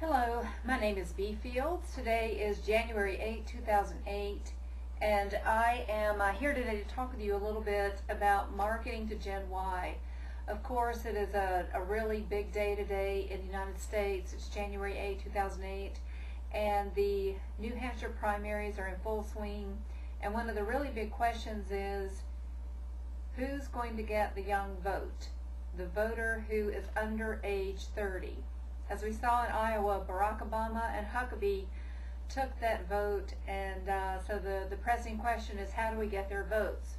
Hello, my name is Bea Fields. Today is January 8, 2008, and I am here today to talk with you a little bit about marketing to Gen Y. Of course, it is a really big day today in the United States. It's January 8, 2008, and the New Hampshire primaries are in full swing, and one of the really big questions is, who's going to get the young vote? The voter who is under age 30. As we saw in Iowa, Barack Obama and Huckabee took that vote, and so the pressing question is, how do we get their votes?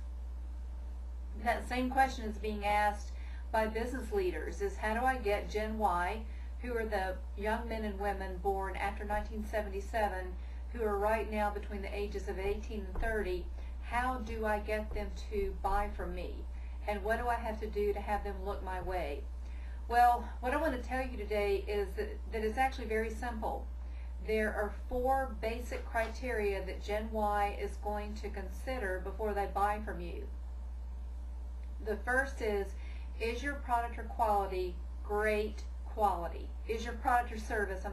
That same question is being asked by business leaders, is how do I get Gen Y, who are the young men and women born after 1977, who are right now between the ages of 18 and 30, how do I get them to buy from me? And what do I have to do to have them look my way? Well, what I want to tell you today is that it's actually very simple. There are 4 basic criteria that Gen Y is going to consider before they buy from you. The first is your product or quality great quality? Is your product or service,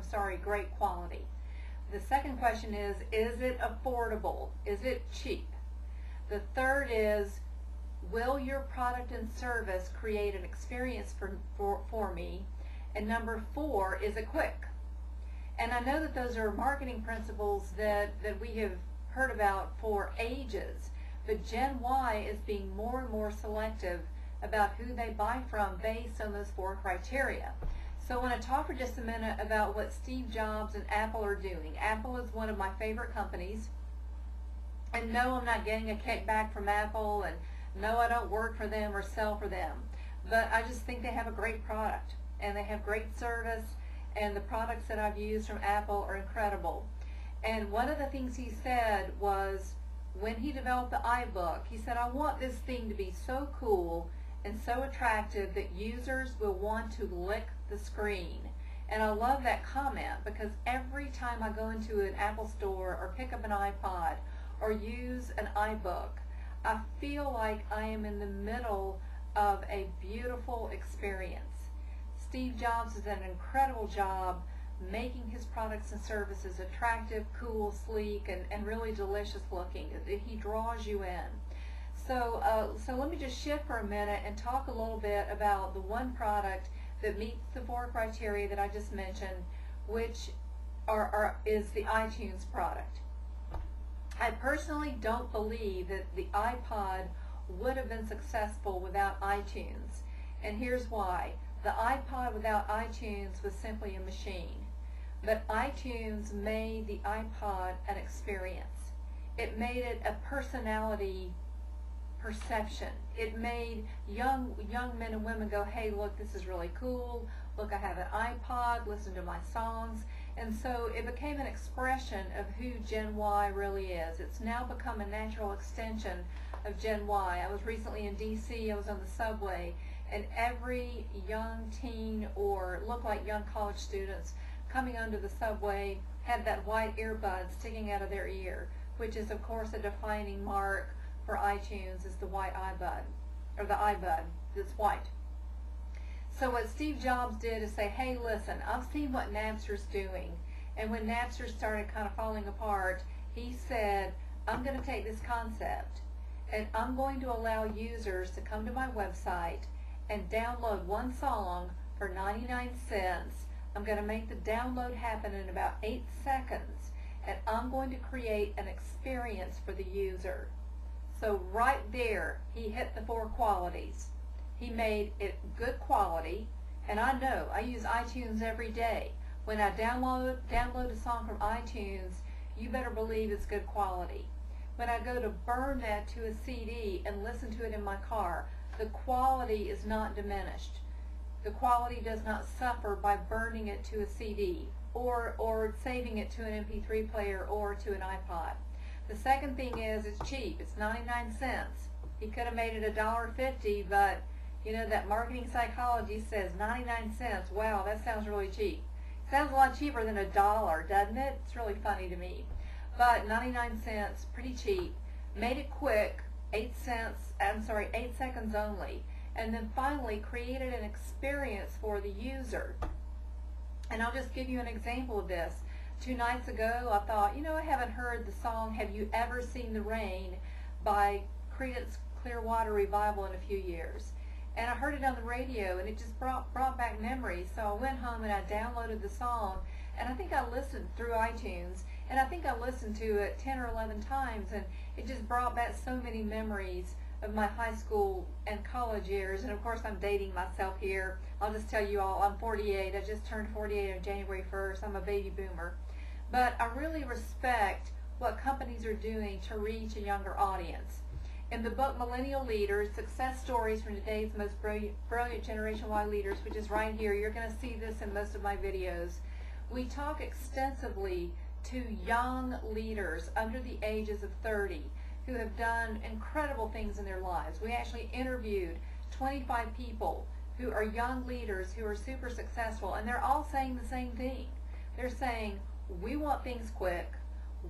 great quality? The second question is it affordable? Is it cheap? The third is, will your product and service create an experience for me? And number 4, is it quick? And I know that those are marketing principles that we have heard about for ages, but Gen Y is being more and more selective about who they buy from based on those 4 criteria. So I want to talk for just a minute about what Steve Jobs and Apple are doing. Apple is one of my favorite companies, and no, I'm not getting a kickback from Apple, and no, I don't work for them or sell for them, but I just think they have a great product and they have great service, and the products that I've used from Apple are incredible. And one of the things he said was, when he developed the iBook, he said, I want this thing to be so cool and so attractive that users will want to lick the screen. And I love that comment, because every time I go into an Apple store or pick up an iPod or use an iBook, I feel like I am in the middle of a beautiful experience. Steve Jobs has done an incredible job making his products and services attractive, cool, sleek, and really delicious looking. He draws you in. So let me just shift for a minute and talk a little bit about the one product that meets the 4 criteria that I just mentioned, which is the iTunes product. I personally don't believe that the iPod would have been successful without iTunes. And here's why. The iPod without iTunes was simply a machine. But iTunes made the iPod an experience. It made it a personality perception. It made young men and women go, hey, look, this is really cool. Look, I have an iPod, listen to my songs. And so it became an expression of who Gen Y really is. It's now become a natural extension of Gen Y. I was recently in DC, I was on the subway, and every young teen or looked like young college students coming onto the subway had that white earbud sticking out of their ear, which is of course a defining mark for iTunes, is the white iBud, or the iBud that's white. So what Steve Jobs did is say, hey, listen, I've seen what Napster's doing. And when Napster started kind of falling apart, he said, I'm going to take this concept and I'm going to allow users to come to my website and download one song for 99 cents. I'm going to make the download happen in about 8 seconds, and I'm going to create an experience for the user. So right there, he hit the 4 qualities. He made it good quality, and I know, I use iTunes every day. When I download a song from iTunes, you better believe it's good quality. When I go to burn that to a CD and listen to it in my car, the quality is not diminished. The quality does not suffer by burning it to a CD or saving it to an MP3 player or to an iPod. The second thing is it's cheap. It's 99 cents. He could have made it $1.50, but you know, that marketing psychology says 99 cents. Wow, that sounds really cheap. Sounds a lot cheaper than $1, doesn't it? It's really funny to me. But 99 cents, pretty cheap. Made it quick, 8 seconds only. And then finally created an experience for the user. And I'll just give you an example of this. 2 nights ago, I thought, I haven't heard the song "Have You Ever Seen the Rain" by Creedence Clearwater Revival in a few years. And I heard it on the radio, and it just brought back memories. So I went home and I downloaded the song, and I think I listened through iTunes, and I think I listened to it 10 or 11 times, and it just brought back so many memories of my high school and college years. And of course, I'm dating myself here. I'll just tell you all, I'm 48. I just turned 48 on January 1st. I'm a baby boomer. But I really respect what companies are doing to reach a younger audience. In the book Millennial Leaders, Success Stories from Today's Most Brilliant Generation Y Leaders, which is right here, you're going to see this in most of my videos, we talk extensively to young leaders under the ages of 30 who have done incredible things in their lives. We actually interviewed 25 people who are young leaders who are super successful, and they're all saying the same thing. They're saying, we want things quick,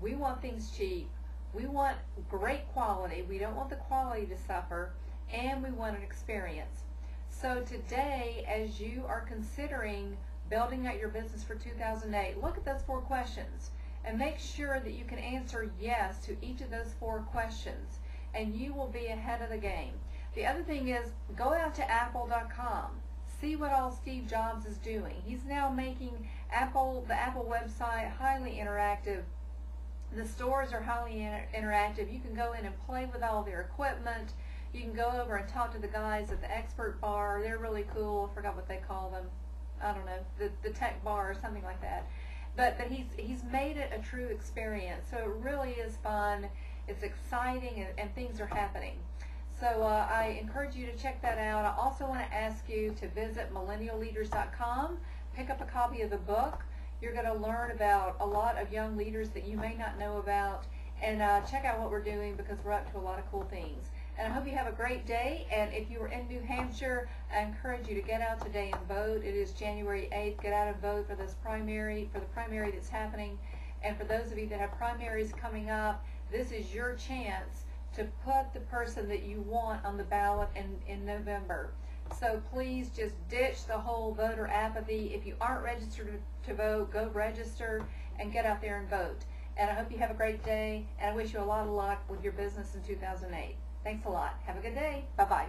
we want things cheap, we want great quality, we don't want the quality to suffer, and we want an experience. So today, as you are considering building out your business for 2008, look at those 4 questions and make sure that you can answer yes to each of those 4 questions, and you will be ahead of the game. The other thing is, go out to apple.com. See what all Steve Jobs is doing. He's now making the Apple website highly interactive. The stores are highly interactive. You can go in and play with all their equipment. You can go over and talk to the guys at the expert bar. They're really cool. I forgot what they call them. I don't know, the tech bar or something like that. But he's made it a true experience. So it really is fun. It's exciting, and things are happening. So I encourage you to check that out. I also want to ask you to visit millennialleaders.com, pick up a copy of the book. You're going to learn about a lot of young leaders that you may not know about, and check out what we're doing, because we're up to a lot of cool things. And I hope you have a great day, and if you are in New Hampshire, I encourage you to get out today and vote. It is January 8th. Get out and vote for the primary that's happening. And for those of you that have primaries coming up, this is your chance to put the person that you want on the ballot in November. So please just ditch the whole voter apathy. If you aren't registered to vote, go register and get out there and vote. And I hope you have a great day, and I wish you a lot of luck with your business in 2008. Thanks a lot. Have a good day. Bye-bye.